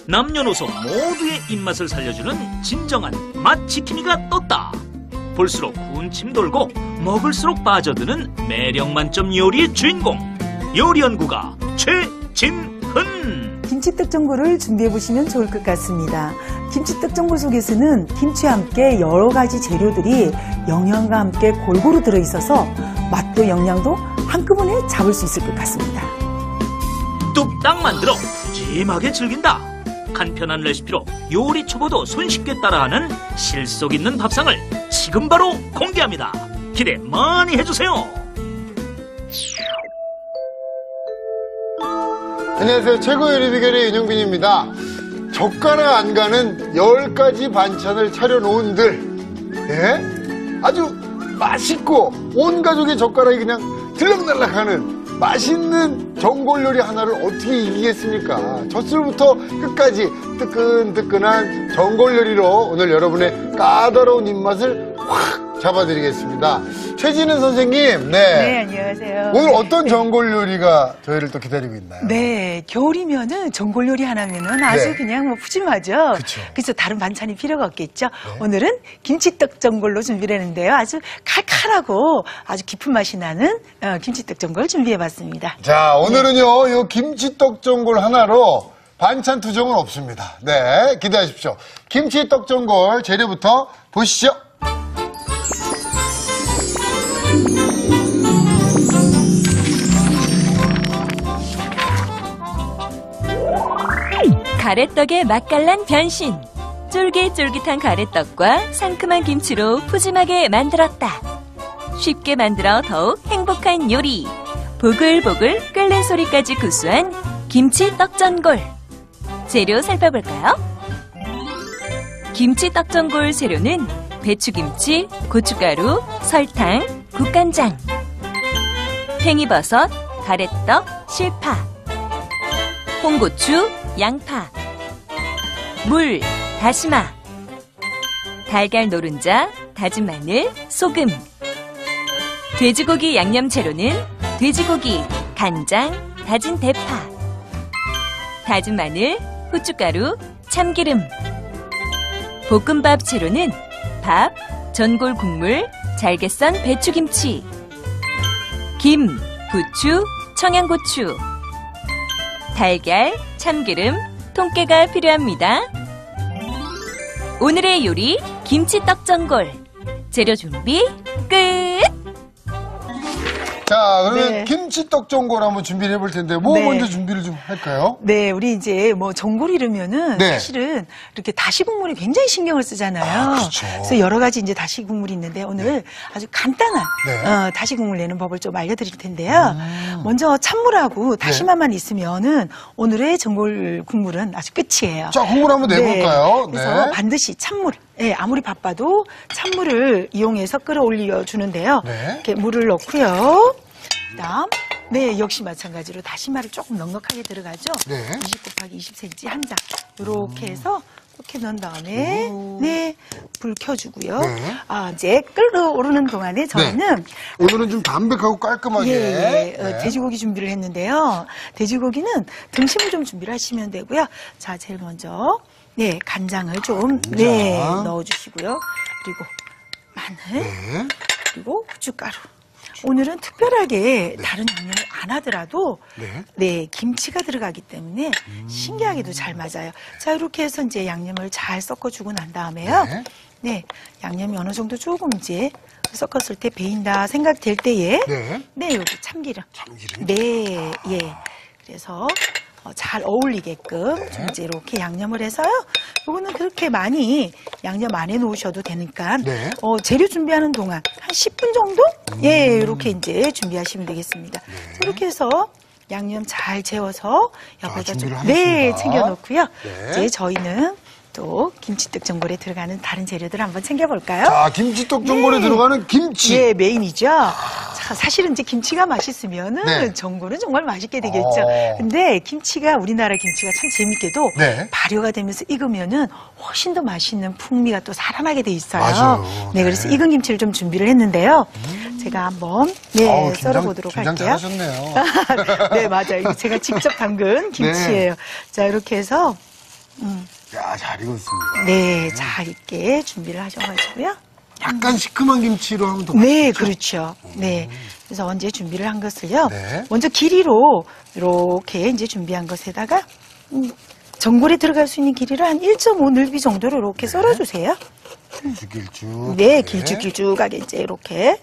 남녀노소 모두의 입맛을 살려주는 진정한 맛지킴이가 떴다. 볼수록 군침 돌고 먹을수록 빠져드는 매력 만점 요리의 주인공, 요리연구가 최진흔. 김치떡전골을 준비해보시면 좋을 것 같습니다. 김치떡전골 속에서는 김치와 함께 여러 가지 재료들이 영양과 함께 골고루 들어있어서 맛도 영양도 한꺼번에 잡을 수 있을 것 같습니다. 뚝딱 만들어 푸짐하게 즐긴다. 간편한 레시피로 요리 초보도 손쉽게 따라하는 실속 있는 밥상을 지금 바로 공개합니다. 기대 많이 해주세요. 안녕하세요. 최고 요리 비결의 윤영빈입니다. 젓가락 안 가는 10가지 반찬을 차려놓은들, 예? 아주 맛있고 온 가족의 젓가락이 그냥 들락날락하는 맛있는 전골 요리 하나를 어떻게 이기겠습니까? 젖술부터 끝까지 뜨끈뜨끈한 전골 요리로 오늘 여러분의 까다로운 입맛을 확 잡아드리겠습니다. 최진은 선생님, 네, 안녕하세요. 오늘 어떤 전골 요리가 저희를 또 기다리고 있나요? 네, 겨울이면은 전골 요리 하나면은 아주 네. 그냥 뭐 푸짐하죠. 그쵸. 그래서 다른 반찬이 필요가 없겠죠. 네. 오늘은 김치떡 전골로 준비를 했는데요. 아주 칼칼하고 아주 깊은 맛이 나는 김치떡 전골 준비해봤습니다. 자, 오늘은요, 요 김치떡 전골 하나로 반찬 투정은 없습니다. 네, 기대하십시오. 김치떡 전골 재료부터 보시죠. 가래떡의 맛깔난 변신. 쫄깃쫄깃한 가래떡과 상큼한 김치로 푸짐하게 만들었다. 쉽게 만들어 더욱 행복한 요리. 보글보글 끓는 소리까지 구수한 김치떡전골. 재료 살펴볼까요? 김치떡전골 재료는 배추김치, 고춧가루, 설탕, 국간장, 팽이버섯, 가래떡, 실파, 홍고추, 양파, 물, 다시마, 달걀 노른자, 다진 마늘, 소금. 돼지고기 양념 재료는 돼지고기, 간장, 다진 대파, 다진 마늘, 후춧가루, 참기름. 볶음밥 재료는 밥, 전골 국물, 잘게 썬 배추김치, 김, 부추, 청양고추, 달걀, 참기름, 통깨가 필요합니다. 오늘의 요리 김치떡전골. 재료 준비 끝! 자, 그러면 네. 김치떡 전골 한번 준비를 해볼 텐데, 뭐 네. 먼저 준비를 좀 할까요? 네, 우리 이제 뭐 전골 이러면은 네. 사실은 이렇게 다시 국물이 굉장히 신경을 쓰잖아요. 아, 그렇죠. 그래서 여러 가지 이제 다시 국물이 있는데 오늘 아주 간단한 네. 다시 국물 내는 법을 좀 알려드릴 텐데요. 먼저 찬물하고 다시마만 있으면은 오늘의 전골 국물은 아주 끝이에요. 자, 국물 한번 내볼까요? 네. 그래서 네. 반드시 찬물. 네, 아무리 바빠도 찬물을 이용해서 끌어올려 주는데요. 네. 이렇게 물을 넣고요. 그다음 네, 역시 마찬가지로 다시마를 조금 넉넉하게 들어가죠. 네. 20 곱하기 20cm 한 장. 이렇게 해서 이렇게 넣은 다음에 네, 불 켜주고요. 네. 이제 끓어오르는 동안에 저희는 오늘은 좀 담백하고 깔끔하게. 네. 네. 돼지고기 준비를 했는데요. 돼지고기는 등심을 좀 준비를 하시면 되고요. 자, 제일 먼저 네, 간장을 좀 네, 넣어주시고요. 그리고 마늘, 네. 그리고 후춧가루. 오늘은 특별하게 다른 양념을 안 하더라도 네, 김치가 들어가기 때문에 신기하게도 잘 맞아요. 자, 이렇게 해서 이제 양념을 잘 섞어주고 난 다음에요. 네, 양념이 어느 정도 조금 이제 섞었을 때 배인다 생각될 때에 네, 여기 참기름. 네, 예. 그래서 잘 어울리게끔 좀 이제 이렇게 양념을 해서요. 요거는 그렇게 많이 양념 안 해놓으셔도 되니까 재료 준비하는 동안 한 10분 정도 예, 이렇게 이제 준비하시면 되겠습니다. 이렇게 해서 양념 잘 재워서 옆에다 좀 네, 챙겨놓고요. 이제 저희는 또 김치떡 전골에 들어가는 다른 재료들 한번 챙겨볼까요? 자, 김치떡 전골에 들어가는 김치. 예, 메인이죠. 자, 사실은 이제 김치가 맛있으면은 전골은 정말 맛있게 되겠죠. 근데 김치가 우리나라 김치가 참 재밌게도 발효가 되면서 익으면은 훨씬 더 맛있는 풍미가 또 살아나게 돼 있어요. 맞아요. 네, 그래서 익은 김치를 좀 준비를 했는데요. 제가 한번 썰어보도록 할게요. 잘하셨네요. 네, 맞아요. 이거 제가 직접 담근 김치예요. 자, 이렇게 해서 야, 잘 익었습니다. 네, 잘 익게 준비를 하셔가지고요. 약간 시큼한 김치로 하면 더 네, 맛있죠? 그렇죠. 네. 그래서 언제 준비를 한 것을요. 네. 먼저 길이로 이렇게 이제 준비한 것에다가 전골에 들어갈 수 있는 길이를 한 1.5 넓이 정도로 이렇게 썰어주세요. 길쭉길쭉. 네, 길쭉길쭉하게 이제 이렇게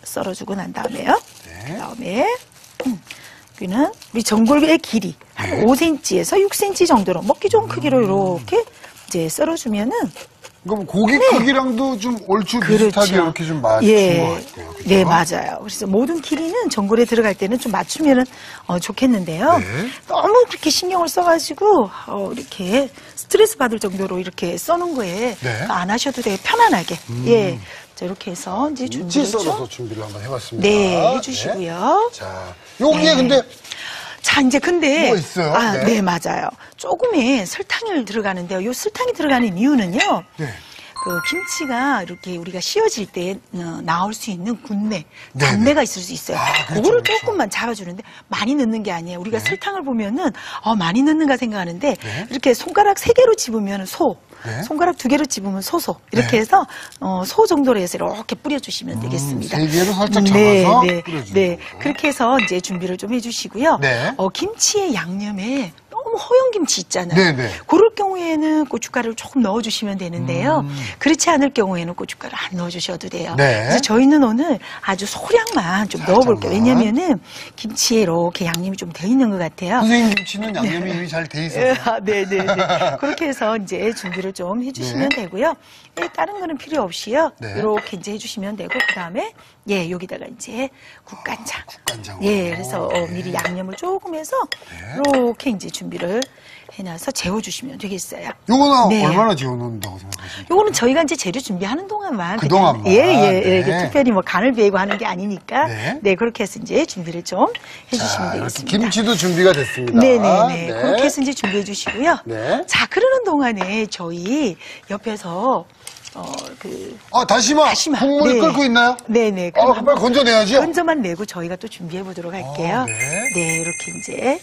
썰어주고 난 다음에요. 네. 그다음에 여기는 우리 전골의 길이 한 네. 5cm에서 6cm 정도로 먹기 좋은 크기로 이렇게 이제 썰어주면은 그럼 고기 크기랑도 좀 얼추 비슷하게 이렇게 좀 맞춘 것 같아요. 그죠? 네, 맞아요. 그래서 모든 길이는 전골에 들어갈 때는 좀 맞추면은 좋겠는데요. 네. 너무 그렇게 신경을 써가지고 이렇게 스트레스 받을 정도로 이렇게 써놓은 거에 네. 안 하셔도 되게 편안하게. 예. 자, 이렇게 해서 이제 김치 준비를 썰어서 좀 준비를 한번 해봤습니다. 네, 해주시고요. 자, 여기에 네. 근데 자, 이제 근데. 뭐 있어요? 아, 네. 네, 맞아요. 조금의 설탕을 들어가는데요. 요 설탕이 들어가는 이유는요. 네. 그 김치가 이렇게 우리가 씌워질 때 나올 수 있는 군내, 네, 단내가 있을 수 있어요. 그렇죠, 그거를 그렇죠. 조금만 잡아주는데 많이 넣는 게 아니에요. 우리가 설탕을 보면은 많이 넣는가 생각하는데 네. 이렇게 손가락 3개로 집으면 소, 네. 손가락 2개로 집으면 소소 이렇게 네. 해서 소 정도로 해서 이렇게 뿌려주시면 되겠습니다. 3개로 살짝 네, 잡아서 네, 뿌려주는 네. 거고요. 그렇게 해서 이제 준비를 좀 해주시고요. 네. 김치의 양념에 너무 허연 김치 있잖아요. 네네. 그럴 경우에는 고춧가루를 조금 넣어주시면 되는데요. 그렇지 않을 경우에는 고춧가루 안 넣어주셔도 돼요. 네. 그래서 저희는 오늘 아주 소량만 좀 넣어볼게요. 왜냐면은 김치에 이렇게 양념이 좀 돼 있는 것 같아요. 선생님 김치는 양념이 이미 잘 돼 있어요. 네네네. 그렇게 해서 이제 준비를 좀 해주시면 네. 되고요. 네, 다른 거는 필요 없이요. 네. 이렇게 이제 해주시면 되고, 그 다음에, 예, 여기다가 이제 국간장. 국간장으로. 예, 그래서 미리 양념을 조금 해서, 이렇게 이제 준비를 해놔서 재워주시면 되겠어요. 요거는 네. 얼마나 재워놓는다고 생각하십니까? 요거는 저희가 이제 재료 준비하는 동안만. 그동안만. 그냥, 예, 네. 이게 특별히 뭐 간을 배고 하는 게 아니니까. 네. 네, 그렇게 해서 이제 준비를 좀 해주시면 자, 이렇게 되겠습니다. 김치도 준비가 됐습니다. 네네네. 그렇게 해서 이제 준비해 주시고요. 네. 자, 그러는 동안에 저희 옆에서, 다시마. 국물이 네. 끓고 있나요? 네네. 빨리 건져내야죠. 건져만 내고 저희가 또 준비해 보도록 할게요. 네. 이렇게 이제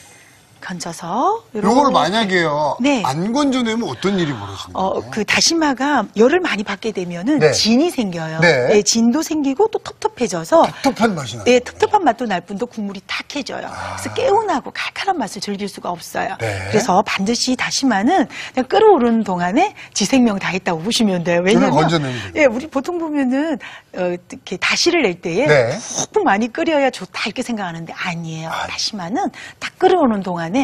건져서. 요걸 만약에요. 네. 안 건져내면 어떤 일이 벌어지는 거예요? 그 다시마가 열을 많이 받게 되면은 네. 진이 생겨요. 네. 네, 진도 생기고 또 텁텁해져서 텁텁한 맛이 나요. 네, 텁텁한 맛도 날 뿐도 국물이 탁해져요. 그래서 개운하고 칼칼한 맛을 즐길 수가 없어요. 네. 그래서 반드시 다시마는 그냥 끓어오르는 동안에 지생명 다 했다고 보시면 돼요. 왜냐면 건져내면 돼요. 예, 우리 보통 보면은 이렇게 다시를 낼 때에 네. 푹 많이 끓여야 좋다 이렇게 생각하는데 아니에요. 다시마는 딱 끓어오는 동안에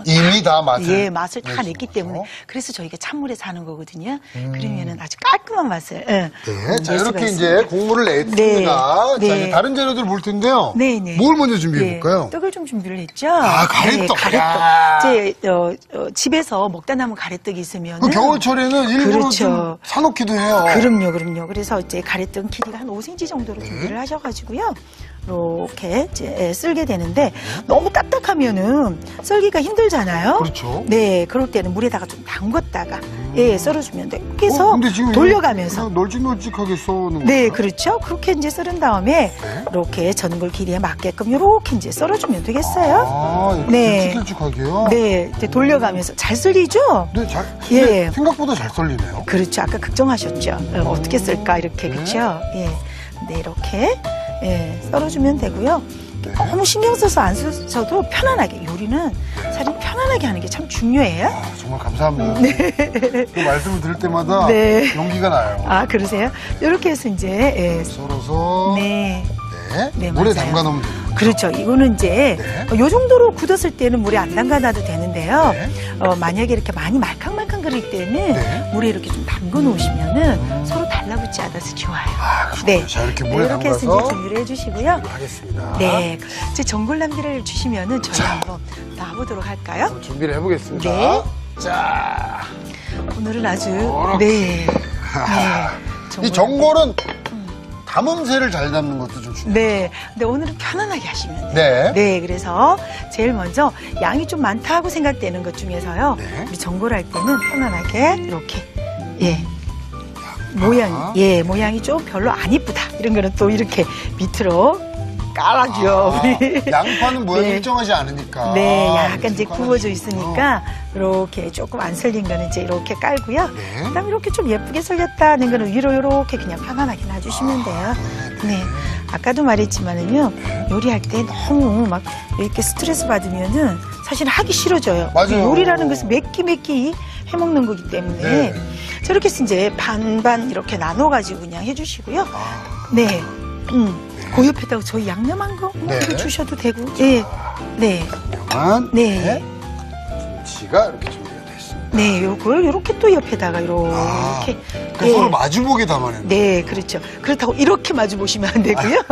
이미 다 맛을 맛을 다 내주는 냈기 거죠. 때문에 그래서 저희가 찬물에서 하는 거거든요. 그러면은 아주 깔끔한 맛을 네. 자, 낼 수가 이렇게 있습니다. 이제 국물을 냈습니다. 네. 자, 네. 이제 다른 재료들 볼 텐데요. 네네. 뭘 먼저 준비해 볼까요? 떡을 좀 준비를 했죠. 가래떡. 네, 야. 가래떡. 이제 집에서 먹다 남은 가래떡이 있으면 그 겨울철에는 일부러 그렇죠. 좀 사놓기도 해요. 그럼요. 그래서 이제 가래떡 길이가 한 5cm 정도로 준비를 하셔가지고요. 이렇게 이제 썰게 되는데 너무 딱딱하면은 썰기가 힘들잖아요. 그렇죠. 네, 그럴 때는 물에다가 좀 담궜다가 썰어주면 돼요. 그렇게 해서 근데 지금 돌려가면서. 그냥 널찍널찍하게 써는 네, 거예요? 그렇죠. 그렇게 이제 썰은 다음에 네. 이렇게 전골 길이에 맞게끔 이렇게 이제 썰어주면 되겠어요. 이렇게 네. 길쭉길쭉하게요? 네, 이제 돌려가면서 잘 썰리죠? 네, 예. 생각보다 잘 썰리네요. 그렇죠. 아까 걱정하셨죠. 어떻게 쓸까 이렇게 네. 그렇죠. 예, 네 이렇게 썰어주면 되고요. 너무 신경 써서 안 쓰셔도 편안하게 요리는 사실 편안하게 하는 게 참 중요해요. 정말 감사합니다. 그 말씀을 들을 때마다 네. 용기가 나요. 아 그러세요? 이렇게 해서 이제 썰어서 네. 네, 물에 맞아요. 담가 놓으면 됩니다. 그렇죠. 이거는 이제 네. 요 정도로 굳었을 때는 물에 안 담가놔도 되는데요. 네. 만약에 이렇게 많이 말캉말캉 그릴 때는 네. 물에 이렇게 좀 담궈 놓으시면은 서로 달라붙지 않아서 좋아요. 그렇군요. 자, 이렇게 물에 이렇게 해서 담가서 이제 준비를 해주시고요. 하겠습니다. 네, 제 전골 남기를 주시면은 저희 한번 놔보도록 할까요? 한번 준비를 해보겠습니다. 네. 자, 오늘은 아주 이렇게. 정말. 이 전골은 담음새를 잘 담는 것도 좀 중요해요. 네, 근데 오늘은 편안하게 하시면 돼요. 네. 네, 그래서 제일 먼저 양이 좀 많다고 생각되는 것 중에서요. 네. 우리 전골 할 때는 편안하게 이렇게 모양이 좀 별로 안 이쁘다. 이런 거는 또 이렇게 밑으로 깔아줘. 우리. 양파는 모양이 네. 일정하지 않으니까. 네, 약간 이제 좀 구워져 깔아주시군요. 있으니까 이렇게 조금 안 설린 거는 이제 이렇게 깔고요. 네. 그다음에 이렇게 좀 예쁘게 설렸다는 거는 위로 이렇게 그냥 편안하게 놔주시면 돼요. 네. 아까도 말했지만은요, 요리할 때 너무 막 이렇게 스트레스 받으면은 사실 하기 싫어져요. 맞아요. 요리라는 것은 몇 끼 해먹는 거기 때문에 네. 저렇게 해서 이제 반반 이렇게 나눠가지고 그냥 해주시고요. 네. 그 옆에다가 저희 양념한 거 뭐 네. 이거 주셔도 되고. 네. 네. 양념한 네. 김치가 이렇게 준비가 됐습니다. 네, 요걸 요렇게 또 옆에다가 아, 요렇게. 그 서로 마주보게 담아내는 네, 그렇죠. 그렇다고 이렇게 마주 보시면 안 되고요.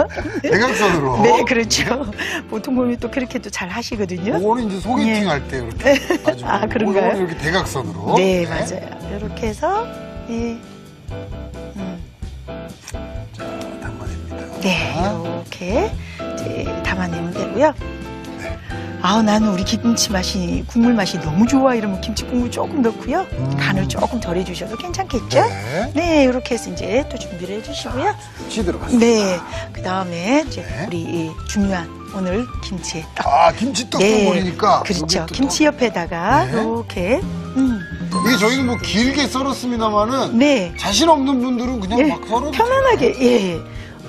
대각선으로. 네, 그렇죠. 보통 보면 또 그렇게도 잘 하시거든요. 이거는 이제 소개팅 네. 할 때 이렇게 마주보고. 아, 그런가요? 이거는 이렇게 대각선으로. 네, 맞아요. 이렇게 해서 네. 담아냅니다. 네, 이렇게 이제 담아내면 되고요. 아우, 나는 우리 김치 맛이, 국물 맛이 너무 좋아. 이러면 김치 국물 조금 넣고요. 간을 조금 덜 해주셔도 괜찮겠죠? 네. 네, 이렇게 해서 이제 또 준비를 해주시고요. 김치 들어갔습니다. 네, 그 다음에 이제 네. 우리 이 중요한 오늘 김치에 떡. 아, 김치떡 버리니까. 그렇죠. 김치 옆에다가 네. 이렇게. 이게 저희는 뭐 길게 썰었습니다만은 네. 자신 없는 분들은 그냥 예, 막 썰어도 편안하게, 예.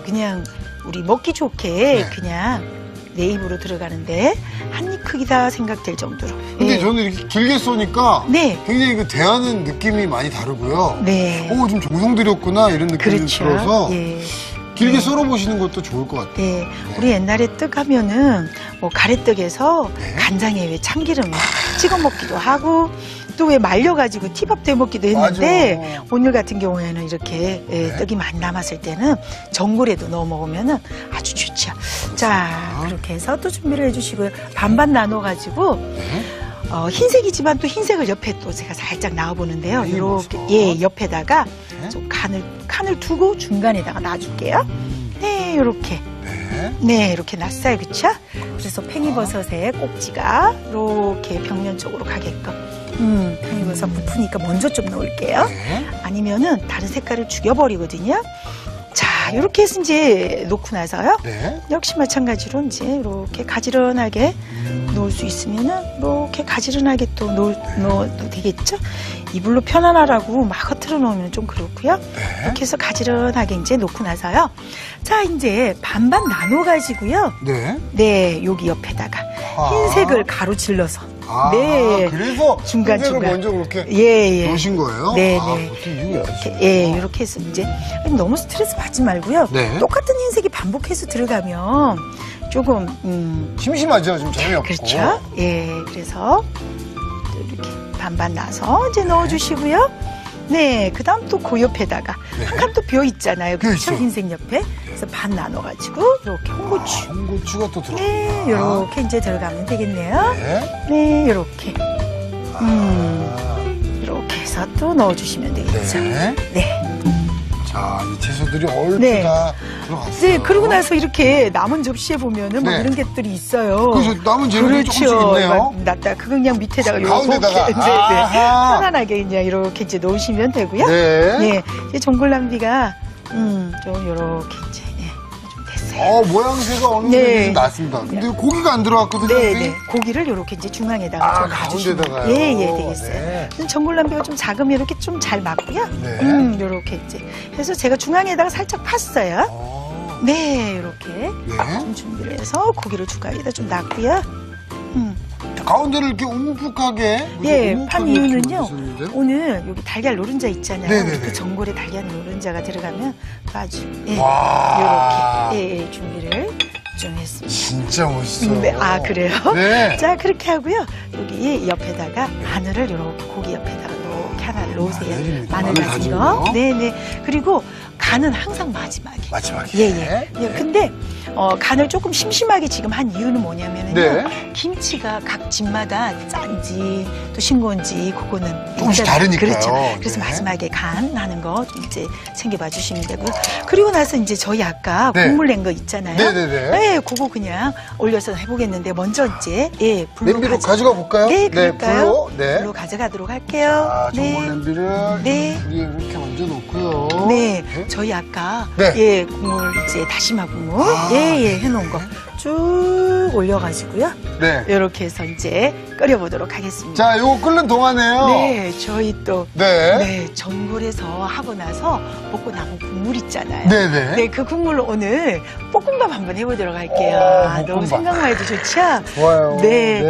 그냥 우리 먹기 좋게 네. 그냥 내 입으로 들어가는데 한 입 크기다 생각될 정도로. 근데 예. 저는 이렇게 길게 쏘니까 네. 굉장히 그 대하는 느낌이 많이 다르고요. 네. 오, 좀 정성 들였구나 이런 느낌이 그렇죠. 들어서 예. 길게 썰어보시는 것도 좋을 것 같아요. 네. 우리 옛날에 떡 하면은 뭐 가래떡에서 네. 간장에 왜 참기름 찍어 먹기도 하고 또 왜 말려가지고 티밥 돼 먹기도 했는데 맞아. 오늘 같은 경우에는 이렇게 예, 네. 떡이 많이 남았을 때는 전골에도 넣어 먹으면은 아주 좋죠. 자, 그렇게 해서 또 준비를 해주시고요. 반반 나눠가지고 네. 흰색이지만 또 흰색을 옆에 또 제가 살짝 넣어보는데요. 네, 이렇게 버섯. 예 옆에다가 네. 좀 칸을 두고 중간에다가 놔줄게요. 네, 이렇게. 네. 네, 이렇게 놨어요. 그쵸? 그래서 팽이버섯의 꼭지가 이렇게 벽면 쪽으로 가게끔. 팽이버섯 부푸니까 먼저 좀 넣을게요. 네. 아니면은 다른 색깔을 죽여버리거든요. 자, 이렇게 해서 이제 놓고 나서요. 네. 역시 마찬가지로 이제 이렇게 가지런하게 놓을 수 있으면은 이렇게 가지런하게 또 넣어도 되겠죠? 이불로 편안하라고 막 흐트러 놓으면 좀 그렇고요. 이렇게 해서 가지런하게 이제 놓고 나서요. 자, 이제 반반 나눠가지고요. 네. 네, 여기 옆에다가 아. 흰색을 가로 질러서. 아, 네. 그래서 중간, 흰색을 중간. 먼저 그렇게 예. 넣으신 거예요? 네, 아, 네. 보통 이유가 이렇게, 있어요. 예, 이렇게 해서 이제 너무 스트레스 받지 말고요. 네. 똑같은 흰색이 반복해서 들어가면 조금 심심하죠? 좀 재미없고. 그렇죠. 예, 그래서 또 이렇게 반반 나서 이제 넣어주시고요. 네, 그 다음 또 그 옆에다가 네. 한 칸 또 비어 있잖아요. 비어 그렇죠? 있어요. 흰색 옆에. 그래서 반 나눠가지고 이렇게 홍고추. 홍고추가 또 들어가. 네, 이렇게 이제 들어가면 되겠네요. 네. 네, 이렇게. 이렇게 해서 또 넣어주시면 되겠죠. 네. 네. 자, 이 채소들이 얼추 네. 다 들어갔어요. 네, 그러고 나서 이렇게 남은 접시에 보면은 뭐 네. 이런 것들이 있어요. 그래서 남은 재료들이 조금씩 있네요. 놨다. 그거 그냥 밑에다가 이렇게 가운데다가. 네, 네. 아하. 편안하게 그냥 이렇게 이제 놓으시면 되고요. 네. 네, 이제 전골남비가 좀 이렇게 이제 좀 됐어요. 모양새가 어느 정도 네. 좀 났습니다. 근데 고기가 안 들어갔거든요. 네, 선생님? 네. 고기를 이렇게 이제 중앙에다가 좀 놔주시면 가운데다가요. 예, 되겠어요. 네. 전골남비가 좀 작으면 이렇게 좀 잘 맞고요. 네. 이렇게 이제 해서 제가 중앙에다가 살짝 팠어요. 네, 이렇게 네. 좀 준비를 해서 고기를 중앙에다 좀 놨고요. 가운데를 이렇게 움푹하게. 예, 움푹하게 판 이렇게 이유는요. 만드셨는데요? 오늘 여기 달걀 노른자 있잖아요. 네네네. 그 전골에 달걀 노른자가 들어가면 아주 와. 이렇게 준비를 좀 했습니다. 진짜 멋있어요. 네, 아 그래요? 네. 자 그렇게 하고요. 여기 옆에다가 마늘을 이렇게 고기 옆에다가 이렇게 하나 놓으세요. 마늘입니다. 마늘 마늘 다진 다진 거. 거. 네네. 그리고 간은 항상 마지막에. 마지막에. 예. 네. 근데 간을 조금 심심하게 지금 한 이유는 뭐냐면요. 네. 김치가 각 집마다 짠지 또 싱거운지 그거는 조금씩 있잖아요. 다르니까요. 그렇죠. 그래서 네. 마지막에 간 하는 거 좀 이제 챙겨봐 주시면 되고요. 그리고 나서 이제 저희 아까 네. 국물 낸 거 있잖아요. 네네네. 네, 그거 그냥 올려서 해보겠는데 먼저 이제 불로 냄비로 가져가 볼까요? 네, 그럴까요? 불로. 네. 불로 가져가도록 할게요. 자, 전골 냄비를 네. 위에 이렇게 얹어놓고요. 네, 저희 아까 네. 예 국물 이제 다시마 국물 해놓은 거 쭉 올려가지고요. 네. 이렇게 해서 이제 끓여보도록 하겠습니다. 자, 요거 끓는 동안에요. 네, 저희 또 네. 전골에서 하고 나서 먹고 남은 국물 있잖아요. 네네. 네, 그 국물로 오늘 볶음밥 한번 해보도록 할게요. 오, 아, 너무 볶음밥. 생각만 해도 좋죠? 좋아요. 네. 네.